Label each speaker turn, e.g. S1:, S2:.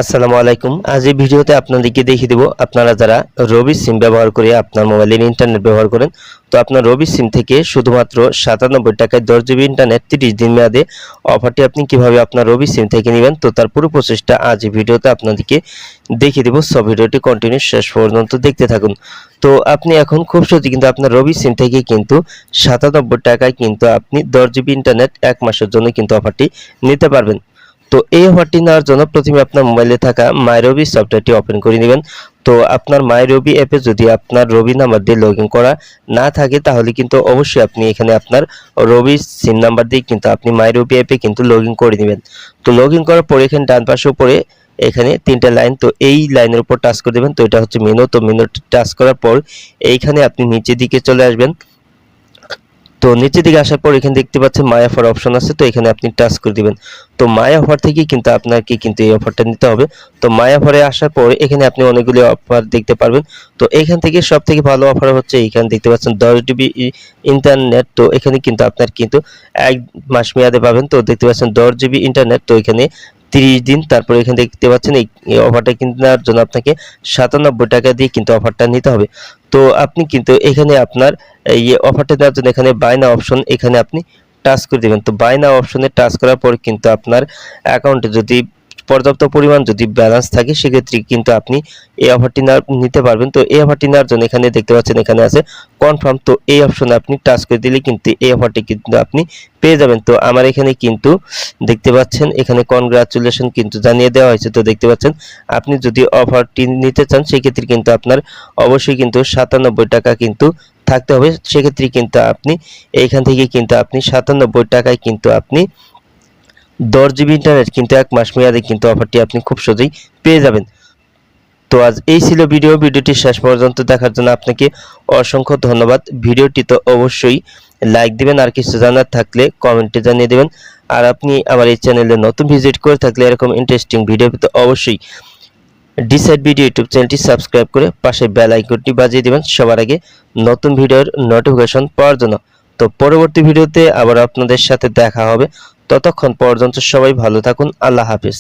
S1: আসসালামু আলাইকুম। আজ এই ভিডিওতে আপনাদেরকে দেখিয়ে দেব আপনারা যারা রবি সিম ব্যবহার করে আপনার মোবাইলের ইন্টারনেট ব্যবহার করেন, তো আপনার রবি সিম থেকে শুধুমাত্র 97 টাকায় 10 জিবি ইন্টারনেট 30 দিন মেয়াদে অফারটি আপনি কিভাবে আপনার রবি সিম থেকে নেবেন, তো তার পুরো প্রসেসটা আজ এই ভিডিওতে আপনাদেরকে দেখিয়ে দেব। সব ভিডিওটি কন্টিনিউ শেষ পর্যন্ত দেখতে থাকুন। তো আপনি এখন খুব সহজে কিন্তু আপনার রবি সিম থেকে কিন্তু 97 টাকায় কিন্তু আপনি 10 জিবি ইন্টারনেট 1 মাসের জন্য কিন্তু অফারটি নিতে পারবেন। তো এই অফারটি নেওয়ার জন্য প্রথমে আপনার মোবাইলে থাকা মাই রবি সফটওয়্যারটি ওপেন করে নেবেন। তো আপনার মাই রবি অ্যাপে যদি আপনার রবি নাম্বার দিয়ে লগ ইন করা না থাকে, তাহলে কিন্তু অবশ্যই আপনি এখানে আপনার রবি সিম নাম্বার দিয়ে কিন্তু আপনি মাই রবি অ্যাপে কিন্তু লগ ইন করে নেবেন। তো লগ ইন করার পরে এখানে ডান পাশে উপরে এখানে 3টা লাইন, তো এই লাইনের উপর টাচ করে দেবেন। তো এটা হচ্ছে মেনু, তো মেনু টাচ করার পর এইখানে আপনি নিচের দিকে চলে আসবেন। তো নিচের দিকে আসার পর এখানে দেখতে পাচ্ছেন মাই অফার অপশন আছে, তো এখানে আপনি টাচ করে দিবেন। তো মাই অফার থেকে কিন্তু আপনাকে কিন্তু এই অফারটা নিতে হবে। তো মাই অফারে আসার পর এখানে আপনি অনেকগুলি অফার দেখতে পারবেন। তো এখান থেকে সব থেকে ভালো অফার হচ্ছে এখানে দেখতে পাচ্ছেন 10 জিবি ইন্টারনেট। তো এখানে কিন্তু আপনার কিন্তু 1 মাস মেয়াদে পাবেন। তো দেখতে পাচ্ছেন 10 জিবি ইন্টারনেট, তো এখানে 30 দিন। তারপর এখানে দেখতে পাচ্ছেন এই অফারটা কেনার জন্য আপনাকে 97 টাকা দিয়ে কিন্তু অফারটা নিতে হবে। তো আপনি কিন্তু এখানে আপনার এই অফারটা দেওয়ার জন্য এখানে বাই নাও অপশন এখানে আপনি টাচ করে দিবেন। তো বাই নাও অপশনে টাচ করার পর কিন্তু আপনার অ্যাকাউন্টে যদি পর্যাপ্ত পরিমাণ যদি ব্যালেন্স থাকে, সেক্ষেত্রে কিন্তু আপনি এই অফারটি নিতে পারবেন। তো এই অফারটি নেওয়ার জন্য এখানে দেখতে পাচ্ছেন এখানে আছে কনফার্ম, তো এই অপশনে আপনি টাচ করে দিলে কিন্তু এই অফারটি কিন্তু আপনি পেয়ে যাবেন। তো আমার এখানে কিন্তু দেখতে পাচ্ছেন এখানে কনগ্রাচুলেশন কিন্তু জানিয়ে দেওয়া হয়েছে। তো দেখতে পাচ্ছেন আপনি যদি অফারটি নিতে চান, সেক্ষেত্রে কিন্তু আপনার অবশ্যই কিন্তু 97 টাকা কিন্তু থাকতে হবে। সেক্ষেত্রে কিন্তু আপনি এইখান থেকে কিন্তু আপনি 97 টাকায় কিন্তু আপনি 10 জিবি ইন্টারনেট কিন্তু 1 মাস মেয়াদে কিন্তু অফারটি আপনি খুব সহজেই পেয়ে যাবেন। তো আজ এই ছিল ভিডিওটি শেষ পর্যন্ত দেখার জন্য আপনাকে অসংখ্য ধন্যবাদ। ভিডিওটি তো অবশ্যই লাইক দিবেন, আর কিছু জানার থাকলে কমেন্টে জানিয়ে দেবেন। আর আপনি আমার এই চ্যানেলে নতুন ভিজিট করে থাকলে এরকম ইন্টারেস্টিং ভিডিও পেতে অবশ্যই ডিসাইড ভিডিও ইউটিউব চ্যানেলটি সাবস্ক্রাইব করে পাশে বেল আইকনটি বাজিয়ে দিবেন সবার আগে নতুন ভিডিওর নোটিফিকেশন পাওয়ার জন্য। তো পরবর্তী ভিডিওতে আবার আপনাদের সাথে দেখা হবে। ততক্ষণ পর্যন্ত সবাই ভালো থাকুন। আল্লাহ হাফেজ।